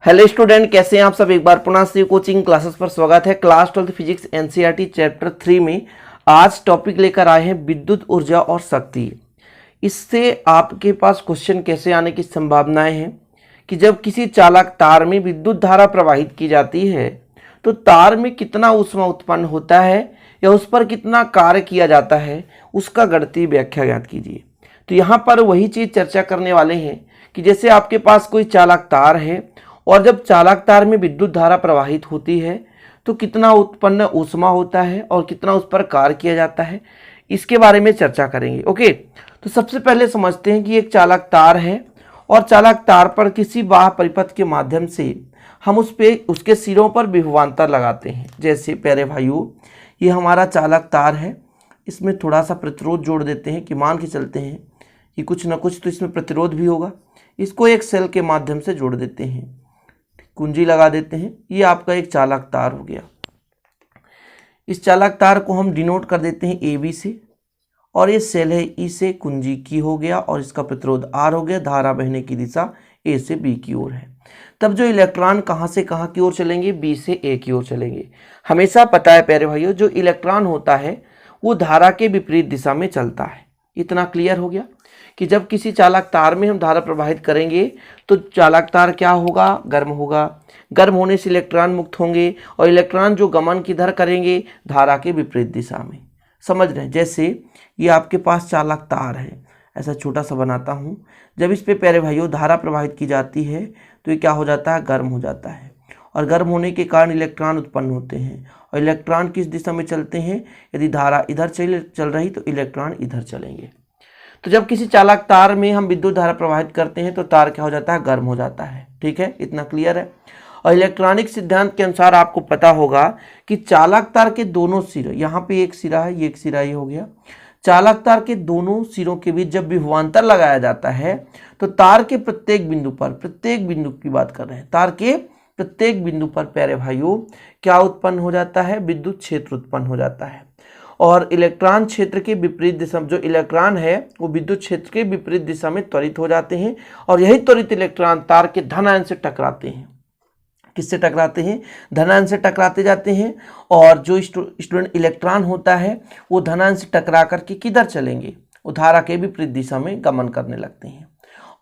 Hello student, कैसे हैं आप सब। एक बार पुनः से कोचिंग क्लासेस पर स्वागत है। क्लास 12 फिजिक्स एनसीईआरटी चैप्टर 3 में आज टॉपिक लेकर आए हैं विद्युत ऊर्जा और शक्ति। इससे आपके पास क्वेश्चन कैसे आने की संभावनाएं हैं कि जब किसी चालक तार में विद्युत धारा प्रवाहित की जाती है तो तार में कितना ऊष्मा उत्पन्न होता है या उस पर कितना कार्य किया जाता है, उसका गणितीय व्याख्या ज्ञात कीजिए। तो यहाँ पर वही चीज़ चर्चा करने वाले हैं कि जैसे आपके पास कोई चालक तार है और जब चालक तार में विद्युत धारा प्रवाहित होती है तो कितना उत्पन्न ऊष्मा होता है और कितना उस पर कार्य किया जाता है, इसके बारे में चर्चा करेंगे। ओके, तो सबसे पहले समझते हैं कि एक चालक तार है और चालक तार पर किसी बाह्य परिपथ के माध्यम से हम उसके सिरों पर विभवांतर लगाते हैं। जैसे प्यारे भाइयों, ये हमारा चालक तार है, इसमें थोड़ा सा प्रतिरोध जोड़ देते हैं कि मान के चलते हैं कि कुछ ना कुछ तो इसमें प्रतिरोध भी होगा। इसको एक सेल के माध्यम से जोड़ देते हैं, कुंजी लगा देते हैं। ये आपका एक चालक तार हो गया। इस चालक तार को हम डिनोट कर देते हैं ए बी से, और ये सेल है ई से, कुंजी की हो गया और इसका प्रतिरोध आर हो गया। धारा बहने की दिशा ए से बी की ओर है। तब जो इलेक्ट्रॉन कहाँ से कहाँ की ओर चलेंगे, बी से ए की ओर चलेंगे। हमेशा पता है प्यारे भाइयों, जो इलेक्ट्रॉन होता है वो धारा के विपरीत दिशा में चलता है। इतना क्लियर हो गया कि जब किसी चालक तार में हम धारा प्रवाहित करेंगे तो चालक तार क्या होगा, गर्म होगा। गर्म होने से इलेक्ट्रॉन मुक्त होंगे और इलेक्ट्रॉन जो गमन किधर करेंगे, धारा के विपरीत दिशा में। समझ रहे हैं। जैसे ये आपके पास चालक तार है, ऐसा छोटा सा बनाता हूँ। जब इस पे प्यारे भाइयों धारा प्रवाहित की जाती है तो ये क्या हो जाता है, गर्म हो जाता है। और गर्म होने के कारण इलेक्ट्रॉन उत्पन्न होते हैं और इलेक्ट्रॉन किस दिशा में चलते हैं, यदि धारा इधर चल रही तो इलेक्ट्रॉन इधर चलेंगे। तो जब किसी चालक तार में हम विद्युत धारा प्रवाहित करते हैं तो तार क्या हो जाता है, गर्म हो जाता है। ठीक है, इतना क्लियर है। और इलेक्ट्रॉनिक सिद्धांत के अनुसार आपको पता होगा कि चालक तार के दोनों सिरे, यहाँ पे एक सिरा है, ये एक सिरा, ये हो गया। चालक तार के दोनों सिरों के बीच जब विभवांतर लगाया जाता है तो तार के प्रत्येक बिंदु पर, प्रत्येक बिंदु की बात कर रहे हैं, तार के प्रत्येक बिंदु पर प्यारे भाइयों क्या उत्पन्न हो जाता है, विद्युत क्षेत्र उत्पन्न हो जाता है। और इलेक्ट्रॉन क्षेत्र के विपरीत दिशा में, जो इलेक्ट्रॉन है वो विद्युत क्षेत्र के विपरीत दिशा में त्वरित हो जाते हैं और यही त्वरित इलेक्ट्रॉन तार के धन आयन से टकराते हैं। किससे टकराते हैं, धन आयन से टकराते जाते हैं। और जो स्टूडेंट इलेक्ट्रॉन होता है वो धन आयन से टकरा करके किधर चलेंगे, वो धारा के विपरीत दिशा में गमन करने लगते हैं।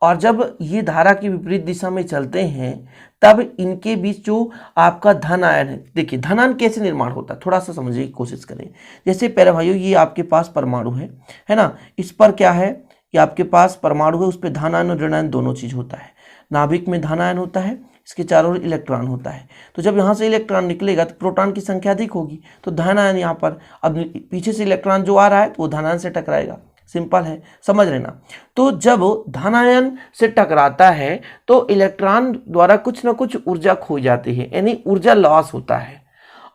और जब ये धारा की विपरीत दिशा में चलते हैं तब इनके बीच जो आपका धन आयन है, देखिए धन आयन कैसे निर्माण होता है, थोड़ा सा समझने की कोशिश करें। जैसे प्यारे भाइयों, ये आपके पास परमाणु है ना, इस पर क्या है, ये आपके पास परमाणु है, उस पर धन आयन और ऋण आयन दोनों चीज होता है। नाभिक में धन आयन होता है, इसके चारों ओर इलेक्ट्रॉन होता है। तो जब यहाँ से इलेक्ट्रॉन निकलेगा तो प्रोटॉन की संख्या अधिक होगी, तो धन आयन यहाँ पर, अब पीछे से इलेक्ट्रॉन जो आ रहा है तो वो धन आयन से टकराएगा। सिंपल है, समझ रहे ना। तो जब धन आयन से टकराता है तो इलेक्ट्रॉन द्वारा कुछ ना कुछ ऊर्जा खो जाती है, यानी ऊर्जा लॉस होता है।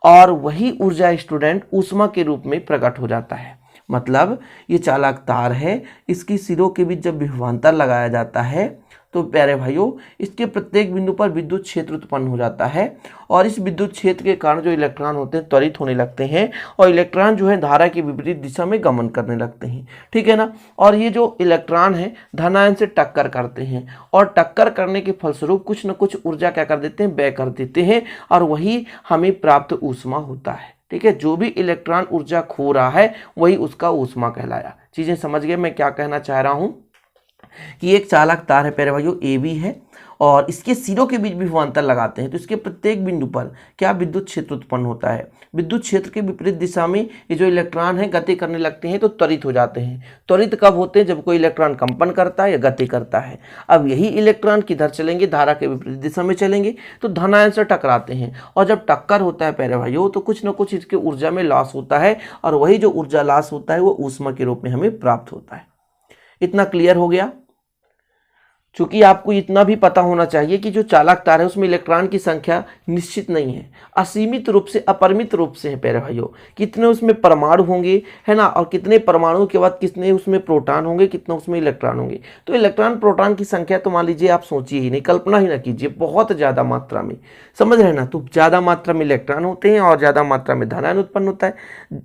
और वही ऊर्जा स्टूडेंट ऊष्मा के रूप में प्रकट हो जाता है। मतलब ये चालक तार है, इसकी सिरों के बीच जब विभवांतर लगाया जाता है तो प्यारे भाइयों इसके प्रत्येक बिंदु पर विद्युत क्षेत्र उत्पन्न हो जाता है और इस विद्युत क्षेत्र के कारण जो इलेक्ट्रॉन होते हैं त्वरित होने लगते हैं और इलेक्ट्रॉन जो है धारा की विपरीत दिशा में गमन करने लगते हैं। ठीक है ना। और ये जो इलेक्ट्रॉन है धन आयन से टक्कर करते हैं और टक्कर करने के फलस्वरूप कुछ न कुछ ऊर्जा क्या कर देते हैं, व्यय कर देते हैं और वही हमें प्राप्त ऊष्मा होता है। ठीक है, जो भी इलेक्ट्रॉन ऊर्जा खो रहा है वही उसका ऊष्मा कहलाया। चीजें समझ गए मैं क्या कहना चाह रहा हूं कि एक चालक तार है प्यारे भाइयों, ए बी है, और इसके सिरों के बीच विभवांतर लगाते हैं तो इसके प्रत्येक बिंदु पर क्या विद्युत क्षेत्र उत्पन्न होता है। विद्युत क्षेत्र के विपरीत दिशा में ये जो इलेक्ट्रॉन है गति करने लगते हैं तो त्वरित हो जाते हैं। त्वरित कब होते हैं, जब कोई इलेक्ट्रॉन कंपन करता है या गति करता है। अब यही इलेक्ट्रॉन किधर चलेंगे, धारा के विपरीत दिशा में चलेंगे तो धन आयन से टकराते हैं और जब टक्कर होता है प्यारे भाइयों तो कुछ ना कुछ इसके ऊर्जा में लॉस होता है और वही जो ऊर्जा लॉस होता है वो ऊष्मा के रूप में हमें प्राप्त होता है। इतना क्लियर हो गया। चूंकि आपको इतना भी पता होना चाहिए कि जो चालक तार है उसमें इलेक्ट्रॉन की संख्या निश्चित नहीं है, असीमित रूप से, अपरिमित रूप से है प्यारे भाइयों। कितने उसमें परमाणु होंगे, है ना, और कितने परमाणु के बाद कितने उसमें प्रोटॉन होंगे, कितने उसमें इलेक्ट्रॉन होंगे। तो इलेक्ट्रॉन प्रोटॉन की संख्या तो मान लीजिए आप सोचिए ही नहीं, कल्पना ही ना कीजिए, बहुत ज़्यादा मात्रा में, समझ रहे ना। तो ज़्यादा मात्रा में इलेक्ट्रॉन होते हैं और ज़्यादा मात्रा में धन आयन उत्पन्न होता है।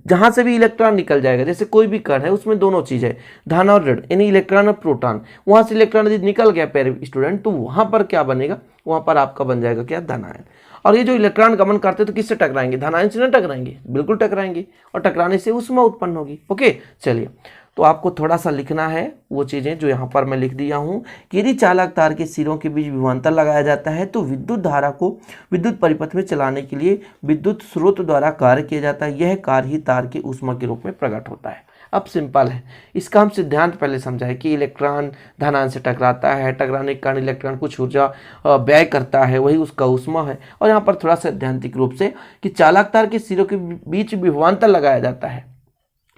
जहाँ से भी इलेक्ट्रॉन निकल जाएगा, जैसे कोई भी कण है उसमें दोनों चीज़ है, धन और ऋण, यानी इलेक्ट्रॉन और प्रोटॉन। वहाँ से इलेक्ट्रॉन यदि निकल गया क्या प्यारे स्टूडेंट, तो वहां पर क्या बनेगा, वहां पर आपका बन जाएगा क्या, धनायन। और ये जो इलेक्ट्रॉन गमन करते हैं तो किससे टकराएंगे, धनायन से ना टकराएंगे, बिल्कुल टकराएंगे, और टकराने से ऊष्मा उत्पन्न होगी। ओके चलिए, तो आपको थोड़ा सा लिखना है वो चीज़ें जो यहाँ पर मैं लिख दिया हूँ कि यदि चालक तार के सिरों के बीच विभवांतर लगाया जाता है तो विद्युत धारा को विद्युत परिपथ में चलाने के लिए विद्युत स्रोत द्वारा कार्य किया जाता है। यह कार्य ही तार के ऊष्मा के रूप में प्रकट होता है। अब सिंपल है, इसका हम सिद्धांत पहले समझाए कि इलेक्ट्रॉन धनायन से टकराता है, टकराने के कारण इलेक्ट्रॉन कुछ ऊर्जा व्यय करता है, वही उसका ऊष्मा है। और यहाँ पर थोड़ा सैद्धांतिक रूप से कि चालक तार के सिरों के बीच विभवांतर लगाया जाता है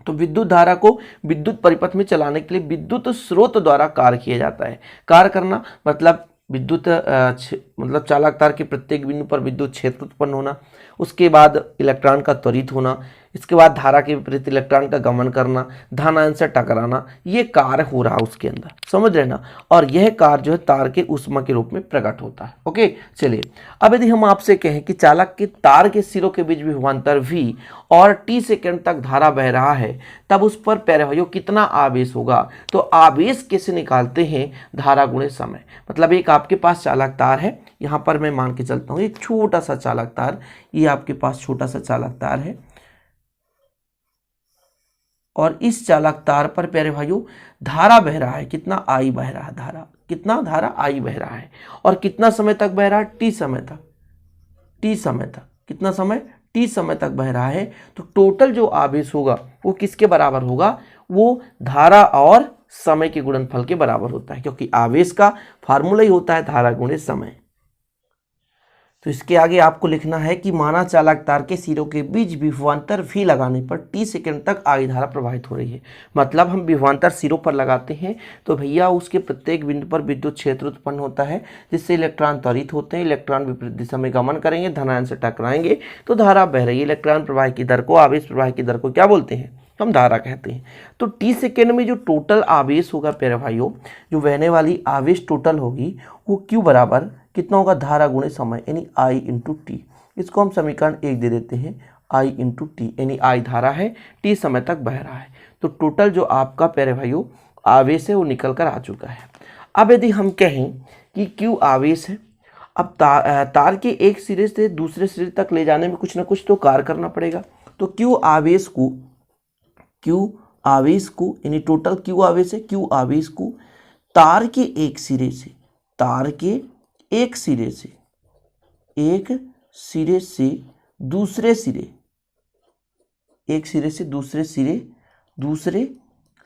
तो विद्युत धारा को विद्युत परिपथ में चलाने के लिए विद्युत स्रोत द्वारा कार्य किया जाता है। कार्य करना मतलब विद्युत मतलब चालक तार के प्रत्येक बिंदु पर विद्युत क्षेत्र उत्पन्न होना, उसके बाद इलेक्ट्रॉन का त्वरित होना, इसके बाद धारा के विपरीत इलेक्ट्रॉन का गमन करना, धनायन से टकराना, ये कार्य हो रहा उसके अंदर, समझ रहे ना। और यह कार्य जो है तार के ऊष्मा के रूप में प्रकट होता है। ओके चलिए, अब यदि हम आपसे कहें कि चालक के तार के सिरों के बीच विभवांतर V और t सेकेंड तक धारा बह रहा है, तब उस पर प्यारे भाइयों कितना आवेश होगा। तो आवेश कैसे निकालते हैं, धारा गुणे समय। मतलब एक आपके पास चालक तार है, यहाँ पर मैं मान के चलता हूँ एक छोटा सा चालक तार, ये आपके पास छोटा सा चालक तार है, और इस चालक तार पर प्यारे भाइयों धारा बह रहा है, कितना I बह रहा है, धारा कितना, धारा I बह रहा है, और कितना समय तक बह रहा है, t समय तक, t समय तक, कितना समय, t समय तक बह रहा है। तो टोटल जो आवेश होगा वो किसके बराबर होगा, वो धारा और समय के गुणनफल के बराबर होता है, क्योंकि आवेश का फार्मूला ही होता है धारा गुणे समय। तो इसके आगे आपको लिखना है कि माना चालक तार के सिरों के बीच विभवांतर V लगाने पर t सेकंड तक I धारा प्रवाहित हो रही है। मतलब हम विभवांतर सिरों पर लगाते हैं तो भैया उसके प्रत्येक बिंदु पर विद्युत क्षेत्र उत्पन्न होता है, जिससे इलेक्ट्रॉन त्वरित होते हैं, इलेक्ट्रॉन विपरीत दिशा में गमन करेंगे, धनायन से टकराएंगे तो धारा बह रही है। इलेक्ट्रॉन प्रवाह की दर को, आवेश प्रवाह की दर को क्या बोलते हैं, हम धारा कहते हैं। तो t सेकेंड में जो टोटल आवेश होगा प्यारे भाइयों, जो बहने वाली आवेश टोटल होगी वो Q बराबर कितना होगा, धारा गुणे समय, यानी I इंटू टी। इसको हम समीकरण 1 दे देते हैं, I इंटू टी, यानी I धारा है, T समय तक बह रहा है। तो टोटल जो आपका प्यारे भाइयों आवेश है वो निकल कर आ चुका है। अब यदि हम कहें कि Q आवेश है, अब तार के एक सिरे से दूसरे सिरे तक ले जाने में कुछ ना कुछ तो कार्य करना पड़ेगा। तो Q आवेश को यानी टोटल Q आवेश है, Q आवेश को तार के एक सिरे से, तार के एक सिरे से दूसरे सिरे, एक सिरे से दूसरे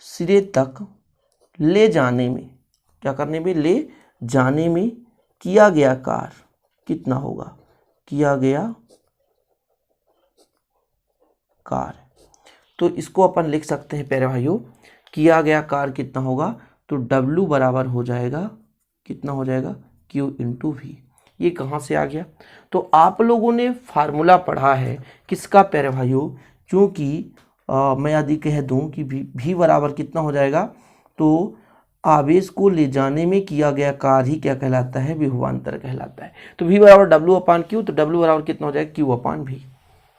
सिरे तक ले जाने में, क्या करने में, ले जाने में किया गया कार्य कितना होगा, किया गया कार्य। तो इसको अपन लिख सकते हैं प्यारे भाइयों, किया गया कार्य कितना होगा, तो W बराबर हो जाएगा, कितना हो जाएगा, Q इंटू V। ये कहाँ से आ गया, तो आप लोगों ने फार्मूला पढ़ा है किसका प्यारे भाइयों, क्योंकि मैं यदि कह दूं कि V बराबर कितना हो जाएगा, तो आवेश को ले जाने में किया गया कार्य ही क्या कहलाता है, विभवांतर कहलाता है। तो V बराबर W अपान Q, तो W बराबर कितना हो जाएगा, Q अपान V।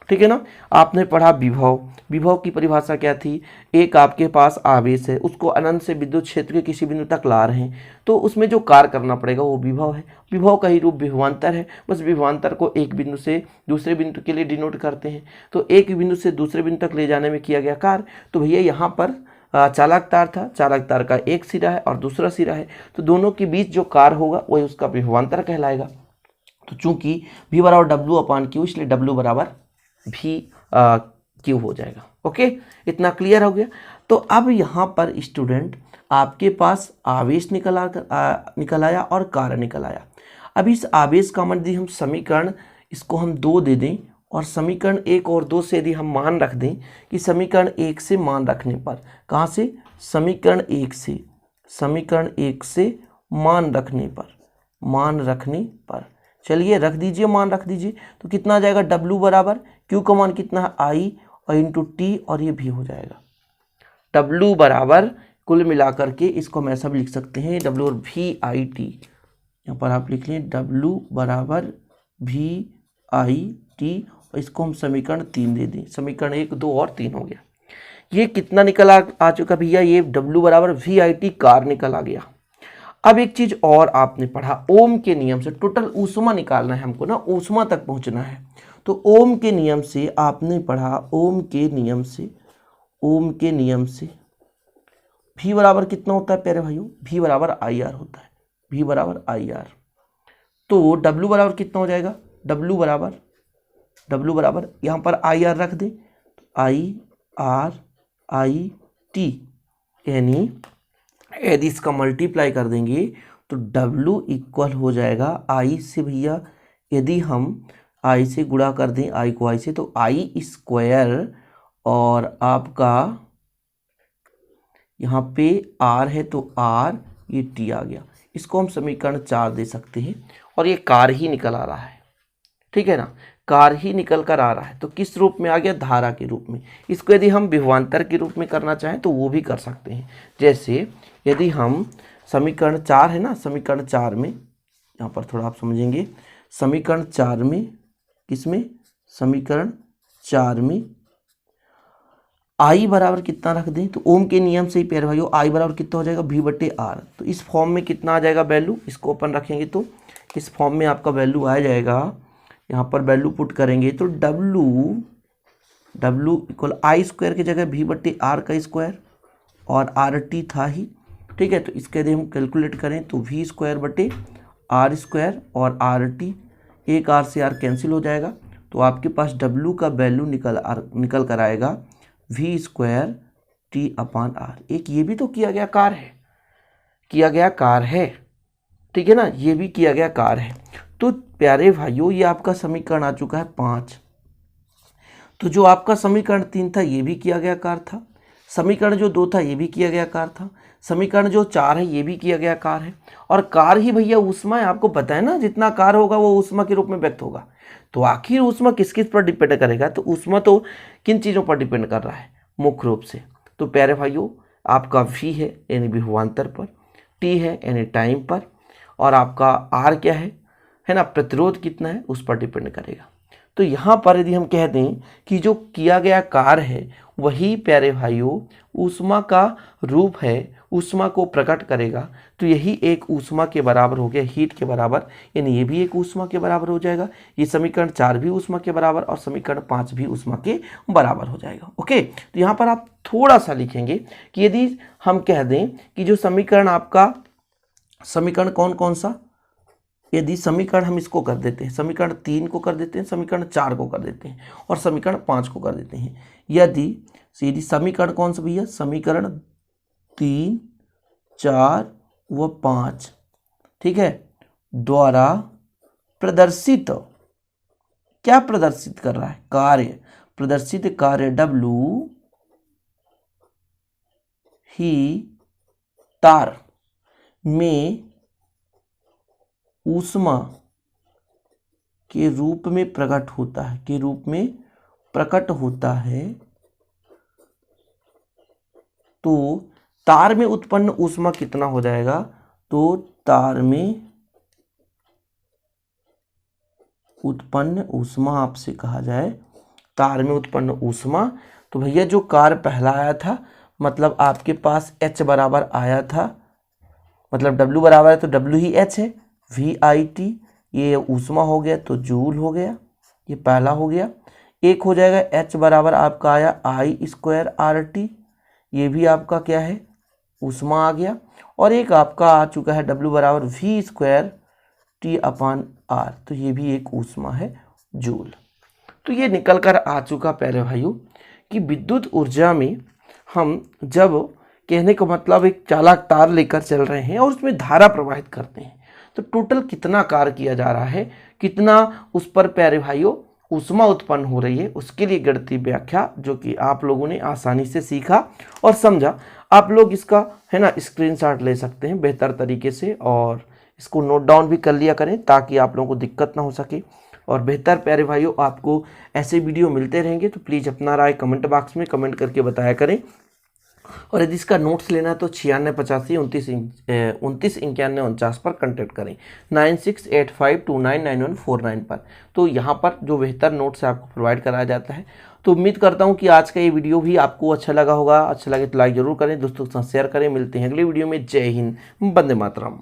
ठीक है ना। आपने पढ़ा विभव, विभव की परिभाषा क्या थी, एक आपके पास आवेश है, उसको अनंत से विद्युत क्षेत्र के किसी बिंदु तक ला रहे हैं, तो उसमें जो कार्य करना पड़ेगा वो विभव है। विभव का ही रूप विभवांतर है, बस विभवांतर को एक बिंदु से दूसरे बिंदु के लिए डिनोट करते हैं। तो एक बिंदु से दूसरे बिंदु तक ले जाने में किया गया कार्य। तो भैया यहाँ पर चालक तार था, चालक तार का एक सिरा है और दूसरा सिरा है, तो दोनों के बीच जो कार्य होगा वही उसका विभवांतर कहलाएगा। तो चूंकि V बराबर W अपान Q, इसलिए W बराबर V Q हो जाएगा। ओके, इतना क्लियर हो गया। तो अब यहाँ पर स्टूडेंट आपके पास आवेश निकल आया और कार्य निकल आया। अब इस आवेश का मान यदि हम समीकरण इसको हम 2 दे दें और समीकरण 1 और 2 से यदि हम मान रख दें कि समीकरण 1 से मान रखने पर, कहाँ से, समीकरण 1 से मान रखने पर, चलिए रख दीजिए, मान रख दीजिए। तो कितना आ जाएगा, W बराबर Q का मान कितना है, I और इंटू टी, और ये भी हो जाएगा। W बराबर कुल मिलाकर के इसको हम ऐसा भी लिख सकते हैं, W और VIT, यहाँ पर आप लिख लें W बराबर VIT, और इसको हम समीकरण 3 दे दें, समीकरण 1, 2 और 3 हो गया। ये कितना निकल आ चुका भैया, ये W बराबर VIT कार्य निकल आ गया। अब एक चीज और आपने पढ़ा, ओम के नियम से टोटल ऊष्मा निकालना है हमको ना, ऊष्मा तक पहुंचना है। तो ओम के नियम से आपने पढ़ा, ओम के नियम से V बराबर कितना होता है प्यारे भाइयों, V बराबर IR होता है, V बराबर IR। तो W बराबर कितना हो जाएगा, W बराबर यहाँ पर IR रख दें, IRIT, यानी यदि इसका मल्टीप्लाई कर देंगे तो W इक्वल हो जाएगा I से, भैया यदि हम I से गुणा कर दें, I को I से, तो I स्क्वायर और आपका यहाँ पे R है तो R, ये T आ गया। इसको हम समीकरण 4 दे सकते हैं और ये कार ही निकल आ रहा है, ठीक है ना, कार ही निकल कर आ रहा है। तो किस रूप में आ गया, धारा के रूप में। इसको यदि हम विभवांतर के रूप में करना चाहें तो वो भी कर सकते हैं। जैसे यदि हम समीकरण 4 है ना, समीकरण 4 में, यहाँ पर थोड़ा आप समझेंगे, समीकरण 4 में, किसमें, समीकरण 4 में I बराबर कितना रख दें, तो ओम के नियम से ही प्यारे भाइयों I बराबर कितना हो जाएगा, V/R। तो इस फॉर्म में कितना आ जाएगा वैल्यू, इसको अपन रखेंगे तो इस फॉर्म में आपका वैल्यू आ जाएगा, यहाँ पर वैल्यू पुट करेंगे तो W इक्वल I स्क्वायर की जगह V/R का स्क्वायर और RT था ही, ठीक है। तो इसके यदि हम कैलकुलेट करें तो V स्क्वायर/R स्क्वायर और RT, एक R से R कैंसिल हो जाएगा, तो आपके पास W का वैल्यू निकल कर आएगा V स्क्वायर T/R। एक ये भी तो किया गया कार्य है, ठीक है ना, ये भी किया गया कार्य है। तो प्यारे भाइयों ये आपका समीकरण आ चुका है 5। तो जो आपका समीकरण 3 था ये भी किया गया कार्य था, समीकरण जो 2 था ये भी किया गया कार्य था, समीकरण जो 4 है ये भी किया गया कार्य है। और कार्य ही भैया ऊष्मा है, आपको पता है ना, जितना कार्य होगा वो ऊष्मा के रूप में व्यक्त होगा। तो आखिर ऊष्मा किस किस पर डिपेंड करेगा, तो ऊष्मा तो किन चीज़ों पर डिपेंड कर रहा है मुख्य रूप से। तो प्यारे भाइयों आपका V है यानी विभवांतर पर, T है यानी टाइम पर, और आपका R क्या है ना, प्रतिरोध कितना है उस पर डिपेंड करेगा। तो यहाँ पर यदि हम कह दें कि जो किया गया कार्य है वही प्यारे भाइयों ऊष्मा का रूप है, ऊष्मा को प्रकट करेगा, तो यही एक ऊष्मा के बराबर हो गया, हीट के बराबर, यानी ये भी एक ऊष्मा के बराबर हो जाएगा। ये समीकरण 4 भी ऊष्मा के बराबर और समीकरण 5 भी ऊष्मा के बराबर हो जाएगा। ओके, तो यहाँ पर आप थोड़ा सा लिखेंगे कि यदि हम कह दें कि जो समीकरण आपका, समीकरण कौन कौन सा, यदि समीकरण हम इसको कर देते हैं, समीकरण 3 को कर देते हैं, समीकरण 4 को कर देते हैं और समीकरण 5 को कर देते हैं। यदि समीकरण कौन सा भैया, समीकरण 3, 4 व 5, ठीक है, द्वारा प्रदर्शित, क्या प्रदर्शित कर रहा है, कार्य, प्रदर्शित कार्य W ही तार में ऊष्मा के रूप में प्रकट होता है, के रूप में प्रकट होता है। तो तार में उत्पन्न ऊष्मा कितना हो जाएगा, तो तार में उत्पन्न ऊष्मा आपसे कहा जाए, तार में उत्पन्न ऊष्मा, तो भैया जो कार्य पहला आया था, मतलब आपके पास H बराबर आया था, मतलब W बराबर है तो W ही H है, VIT, ये ऊष्मा हो गया तो जूल हो गया, ये पहला हो गया। एक हो जाएगा H बराबर आपका आया I स्क्वायर RT, ये भी आपका क्या है, ऊष्मा आ गया। और एक आपका आ चुका है W बराबर V स्क्वायर T/R, तो ये भी एक ऊष्मा है, जूल। तो ये निकल कर आ चुका प्यारे भाइयों कि विद्युत ऊर्जा में हम जब, कहने का मतलब एक चालक तार लेकर चल रहे हैं और उसमें धारा प्रवाहित करते हैं, तो टोटल कितना कार्य किया जा रहा है, कितना उस पर प्यारे भाइयों ऊष्मा उत्पन्न हो रही है, उसके लिए गणितीय व्याख्या जो कि आप लोगों ने आसानी से सीखा और समझा। आप लोग इसका है ना स्क्रीनशॉट ले सकते हैं बेहतर तरीके से और इसको नोट डाउन भी कर लिया करें ताकि आप लोगों को दिक्कत ना हो सके। और बेहतर प्यारे भाइयों आपको ऐसे वीडियो मिलते रहेंगे, तो प्लीज़ अपना राय कमेंट बॉक्स में कमेंट करके बताया करें। और यदि इसका नोट्स लेना है तो 9685 पर कॉन्टैक्ट करें, 9685299149 पर। तो यहाँ पर जो बेहतर नोट्स है आपको प्रोवाइड कराया जाता है। तो उम्मीद करता हूँ कि आज का ये वीडियो भी आपको अच्छा लगा होगा। अच्छा लगे तो लाइक जरूर करें, दोस्तों के साथ शेयर करें। मिलते हैं अगले वीडियो में। जय हिंद, वंदे मातरम।